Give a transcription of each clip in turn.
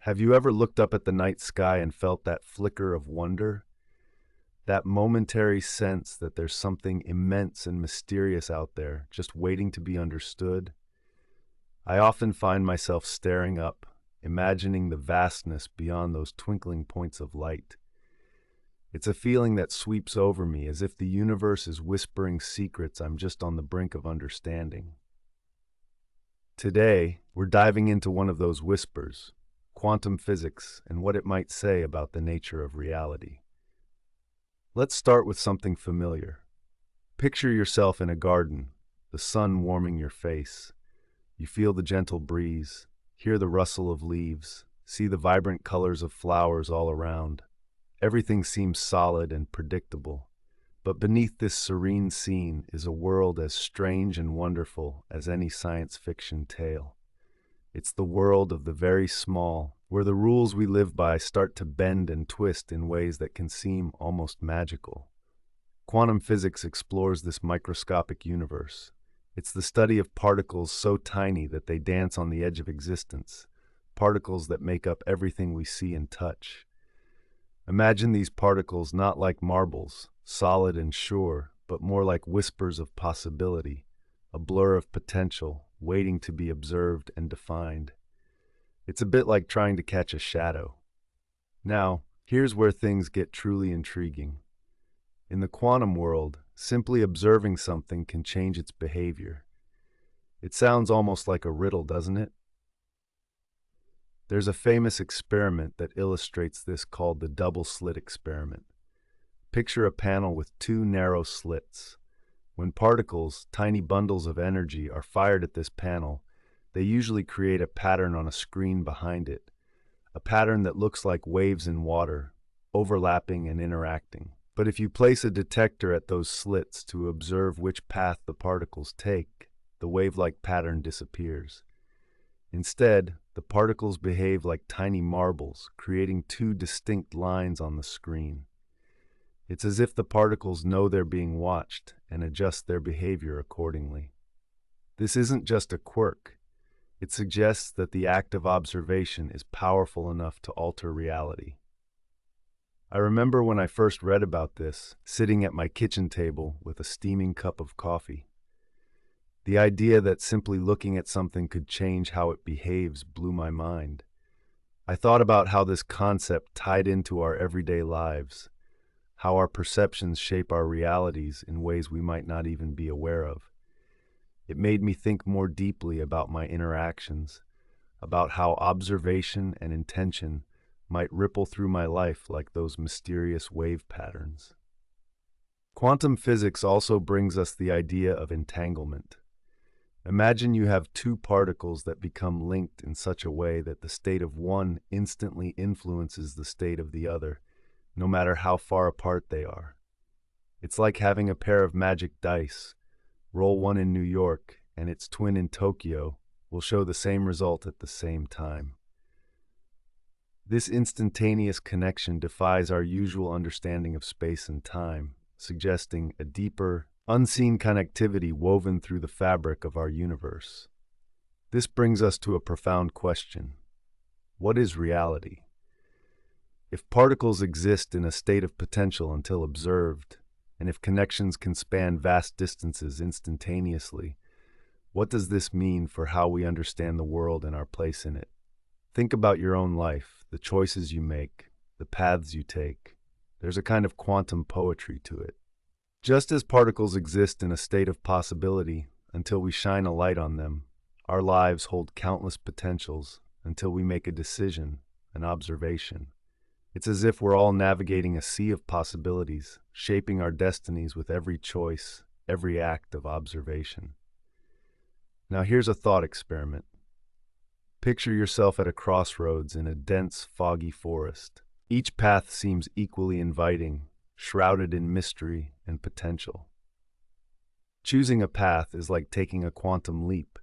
Have you ever looked up at the night sky and felt that flicker of wonder? That momentary sense that there's something immense and mysterious out there, just waiting to be understood? I often find myself staring up, imagining the vastness beyond those twinkling points of light. It's a feeling that sweeps over me as if the universe is whispering secrets I'm just on the brink of understanding. Today, we're diving into one of those whispers, quantum physics and what it might say about the nature of reality. Let's start with something familiar. Picture yourself in a garden, the sun warming your face. You feel the gentle breeze, hear the rustle of leaves, see the vibrant colors of flowers all around. Everything seems solid and predictable. But beneath this serene scene is a world as strange and wonderful as any science fiction tale. It's the world of the very small, where the rules we live by start to bend and twist in ways that can seem almost magical. Quantum physics explores this microscopic universe. It's the study of particles so tiny that they dance on the edge of existence, particles that make up everything we see and touch. Imagine these particles not like marbles, solid and sure, but more like whispers of possibility, a blur of potential, waiting to be observed and defined. It's a bit like trying to catch a shadow. Now, here's where things get truly intriguing. In the quantum world, simply observing something can change its behavior. It sounds almost like a riddle, doesn't it? There's a famous experiment that illustrates this called the double-slit experiment. Picture a panel with two narrow slits. When particles, tiny bundles of energy, are fired at this panel, they usually create a pattern on a screen behind it, a pattern that looks like waves in water, overlapping and interacting. But if you place a detector at those slits to observe which path the particles take, the wave-like pattern disappears. Instead, the particles behave like tiny marbles, creating two distinct lines on the screen. It's as if the particles know they're being watched and adjust their behavior accordingly. This isn't just a quirk. It suggests that the act of observation is powerful enough to alter reality. I remember when I first read about this, sitting at my kitchen table with a steaming cup of coffee. The idea that simply looking at something could change how it behaves blew my mind. I thought about how this concept tied into our everyday lives, how our perceptions shape our realities in ways we might not even be aware of. It made me think more deeply about my interactions, about how observation and intention might ripple through my life like those mysterious wave patterns. Quantum physics also brings us the idea of entanglement. Imagine you have two particles that become linked in such a way that the state of one instantly influences the state of the other, no matter how far apart they are. It's like having a pair of magic dice. Roll one in New York, and its twin in Tokyo will show the same result at the same time. This instantaneous connection defies our usual understanding of space and time, suggesting a deeper, unseen connectivity woven through the fabric of our universe. This brings us to a profound question. What is reality? If particles exist in a state of potential until observed, and if connections can span vast distances instantaneously, what does this mean for how we understand the world and our place in it? Think about your own life, the choices you make, the paths you take. There's a kind of quantum poetry to it. Just as particles exist in a state of possibility until we shine a light on them, our lives hold countless potentials until we make a decision, an observation. It's as if we're all navigating a sea of possibilities, shaping our destinies with every choice, every act of observation. Now here's a thought experiment. Picture yourself at a crossroads in a dense, foggy forest. Each path seems equally inviting, shrouded in mystery and potential. Choosing a path is like taking a quantum leap.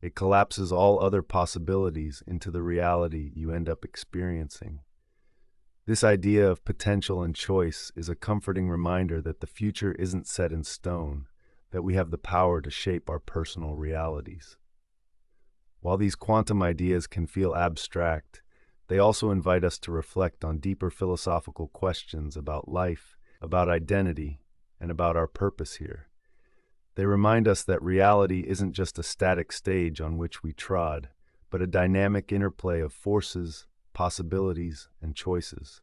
It collapses all other possibilities into the reality you end up experiencing. This idea of potential and choice is a comforting reminder that the future isn't set in stone, that we have the power to shape our personal realities. While these quantum ideas can feel abstract, they also invite us to reflect on deeper philosophical questions about life, about identity, and about our purpose here. They remind us that reality isn't just a static stage on which we trod, but a dynamic interplay of forces, possibilities, and choices.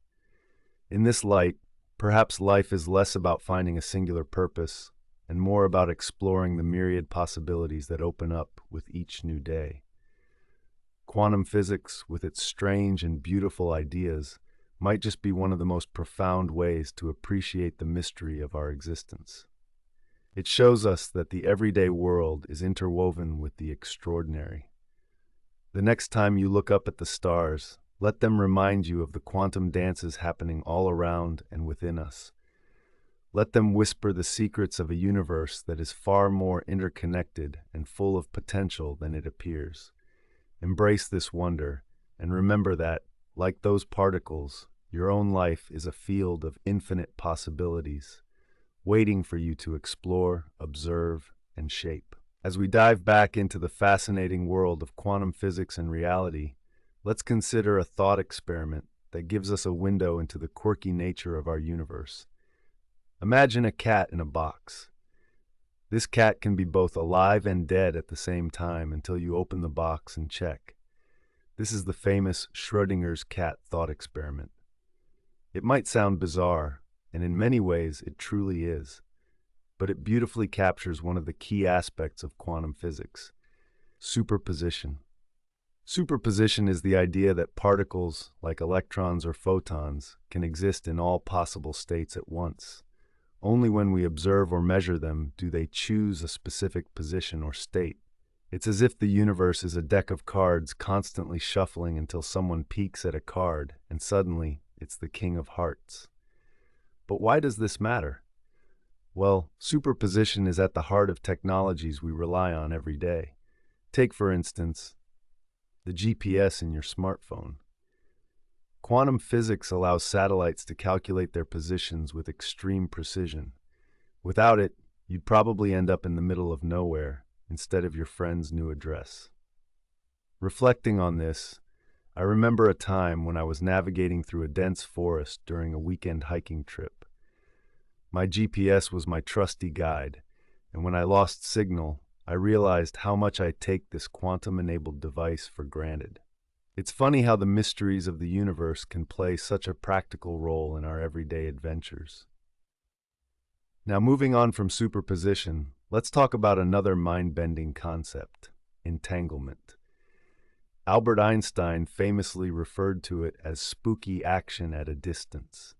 In this light, perhaps life is less about finding a singular purpose and more about exploring the myriad possibilities that open up with each new day. Quantum physics, with its strange and beautiful ideas, might just be one of the most profound ways to appreciate the mystery of our existence. It shows us that the everyday world is interwoven with the extraordinary. The next time you look up at the stars, let them remind you of the quantum dances happening all around and within us. Let them whisper the secrets of a universe that is far more interconnected and full of potential than it appears. Embrace this wonder, and remember that, like those particles, your own life is a field of infinite possibilities, waiting for you to explore, observe, and shape. As we dive back into the fascinating world of quantum physics and reality, let's consider a thought experiment that gives us a window into the quirky nature of our universe. Imagine a cat in a box. This cat can be both alive and dead at the same time until you open the box and check. This is the famous Schrödinger's cat thought experiment. It might sound bizarre, and in many ways it truly is, but it beautifully captures one of the key aspects of quantum physics: superposition. Superposition is the idea that particles, like electrons or photons, can exist in all possible states at once. Only when we observe or measure them do they choose a specific position or state. It's as if the universe is a deck of cards constantly shuffling until someone peeks at a card, and suddenly it's the king of hearts. But why does this matter? Well, superposition is at the heart of technologies we rely on every day. Take, for instance, the GPS in your smartphone. Quantum physics allows satellites to calculate their positions with extreme precision. Without it, you'd probably end up in the middle of nowhere instead of your friend's new address. Reflecting on this, I remember a time when I was navigating through a dense forest during a weekend hiking trip. My GPS was my trusty guide, and when I lost signal, I realized how much I take this quantum-enabled device for granted. It's funny how the mysteries of the universe can play such a practical role in our everyday adventures. Now, moving on from superposition, let's talk about another mind-bending concept: entanglement. Albert Einstein famously referred to it as spooky action at a distance.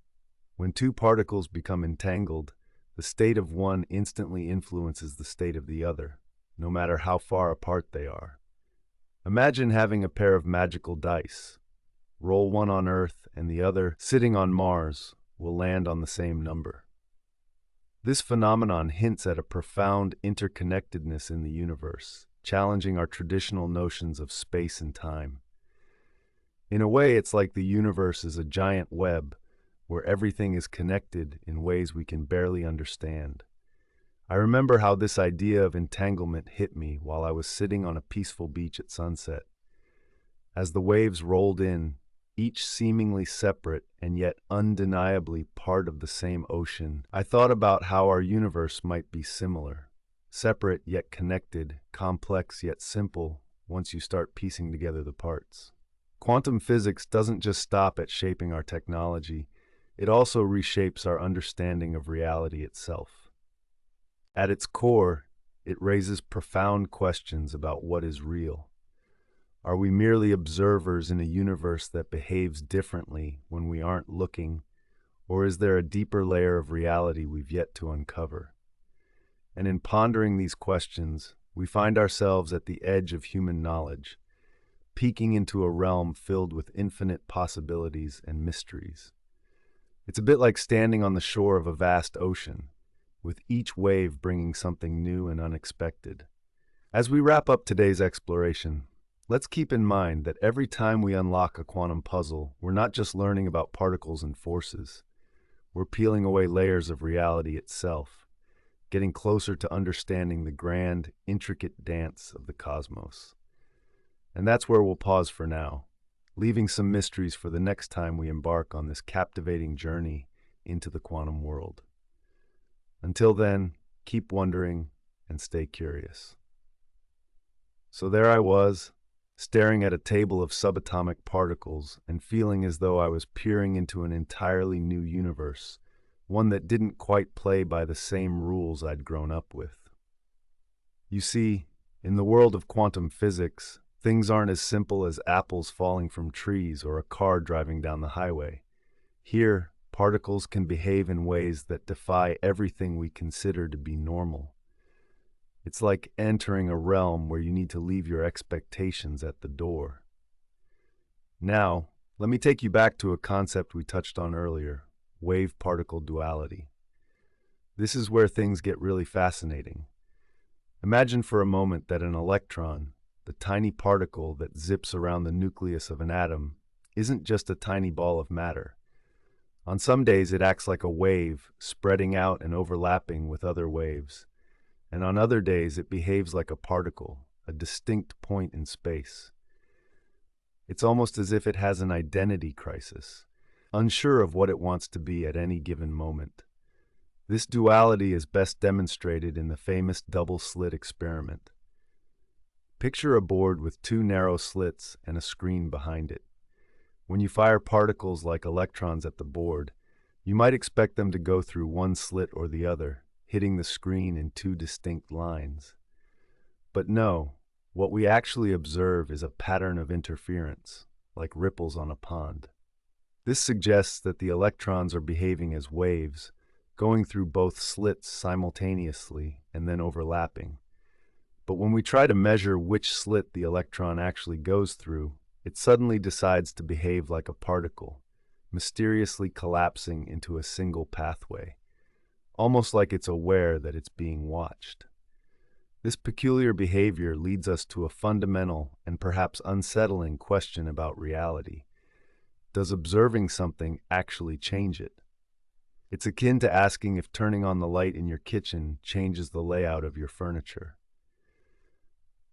When two particles become entangled, the state of one instantly influences the state of the other, no matter how far apart they are. Imagine having a pair of magical dice. Roll one on Earth and the other, sitting on Mars, will land on the same number. This phenomenon hints at a profound interconnectedness in the universe, challenging our traditional notions of space and time. In a way, it's like the universe is a giant web where everything is connected in ways we can barely understand. I remember how this idea of entanglement hit me while I was sitting on a peaceful beach at sunset. As the waves rolled in, each seemingly separate and yet undeniably part of the same ocean, I thought about how our universe might be similar. Separate yet connected, complex yet simple, once you start piecing together the parts. Quantum physics doesn't just stop at shaping our technology, it also reshapes our understanding of reality itself. At its core, it raises profound questions about what is real. Are we merely observers in a universe that behaves differently when we aren't looking, or is there a deeper layer of reality we've yet to uncover? And in pondering these questions, we find ourselves at the edge of human knowledge, peeking into a realm filled with infinite possibilities and mysteries. It's a bit like standing on the shore of a vast ocean, with each wave bringing something new and unexpected. As we wrap up today's exploration, let's keep in mind that every time we unlock a quantum puzzle, we're not just learning about particles and forces. We're peeling away layers of reality itself, getting closer to understanding the grand, intricate dance of the cosmos. And that's where we'll pause for now. leaving some mysteries for the next time we embark on this captivating journey into the quantum world. Until then, keep wondering and stay curious. So there I was, staring at a table of subatomic particles and feeling as though I was peering into an entirely new universe, one that didn't quite play by the same rules I'd grown up with. You see, in the world of quantum physics, things aren't as simple as apples falling from trees or a car driving down the highway. Here, particles can behave in ways that defy everything we consider to be normal. It's like entering a realm where you need to leave your expectations at the door. Now, let me take you back to a concept we touched on earlier, wave-particle duality. This is where things get really fascinating. Imagine for a moment that an electron, the tiny particle that zips around the nucleus of an atom, isn't just a tiny ball of matter. On some days it acts like a wave, spreading out and overlapping with other waves. And on other days it behaves like a particle, a distinct point in space. It's almost as if it has an identity crisis, unsure of what it wants to be at any given moment. This duality is best demonstrated in the famous double-slit experiment. Picture a board with two narrow slits and a screen behind it. When you fire particles like electrons at the board, you might expect them to go through one slit or the other, hitting the screen in two distinct lines. But no, what we actually observe is a pattern of interference, like ripples on a pond. This suggests that the electrons are behaving as waves, going through both slits simultaneously and then overlapping. But when we try to measure which slit the electron actually goes through, it suddenly decides to behave like a particle, mysteriously collapsing into a single pathway, almost like it's aware that it's being watched. This peculiar behavior leads us to a fundamental and perhaps unsettling question about reality. Does observing something actually change it? It's akin to asking if turning on the light in your kitchen changes the layout of your furniture.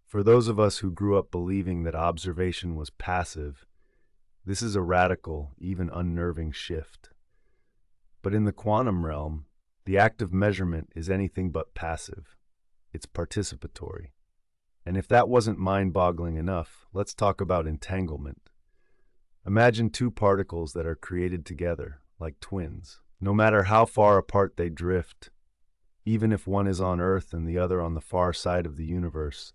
For those of us who grew up believing that observation was passive, this is a radical, even unnerving shift. But in the quantum realm, the act of measurement is anything but passive. It's participatory. And if that wasn't mind-boggling enough, let's talk about entanglement. Imagine two particles that are created together, like twins. No matter how far apart they drift, even if one is on Earth and the other on the far side of the universe,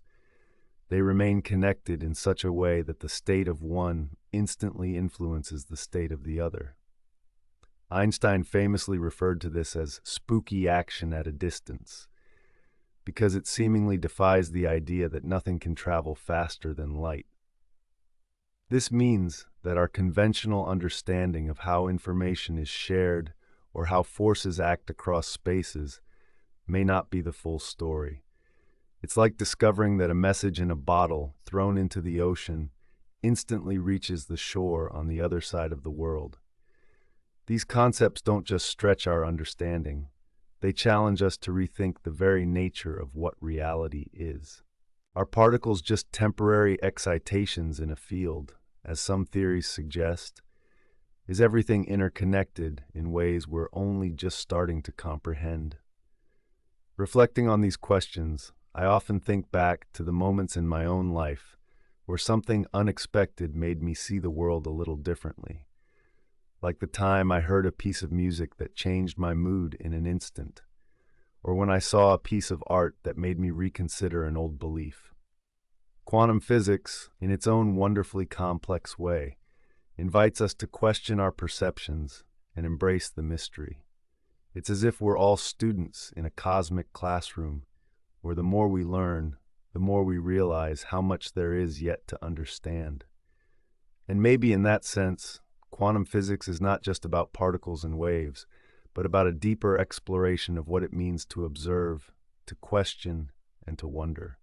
they remain connected in such a way that the state of one instantly influences the state of the other. Einstein famously referred to this as spooky action at a distance, because it seemingly defies the idea that nothing can travel faster than light. This means that our conventional understanding of how information is shared or how forces act across spaces may not be the full story. It's like discovering that a message in a bottle thrown into the ocean instantly reaches the shore on the other side of the world. These concepts don't just stretch our understanding. They challenge us to rethink the very nature of what reality is. Are particles just temporary excitations in a field, as some theories suggest? Is everything interconnected in ways we're only just starting to comprehend? Reflecting on these questions, I often think back to the moments in my own life where something unexpected made me see the world a little differently. Like the time I heard a piece of music that changed my mood in an instant, or when I saw a piece of art that made me reconsider an old belief. Quantum physics, in its own wonderfully complex way, invites us to question our perceptions and embrace the mystery. It's as if we're all students in a cosmic classroom, where the more we learn, the more we realize how much there is yet to understand. And maybe in that sense, quantum physics is not just about particles and waves, but about a deeper exploration of what it means to observe, to question, and to wonder.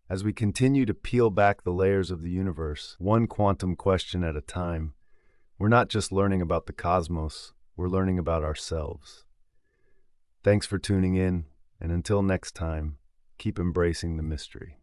As we continue to peel back the layers of the universe, one quantum question at a time, we're not just learning about the cosmos, we're learning about ourselves. Thanks for tuning in, and until next time, keep embracing the mystery.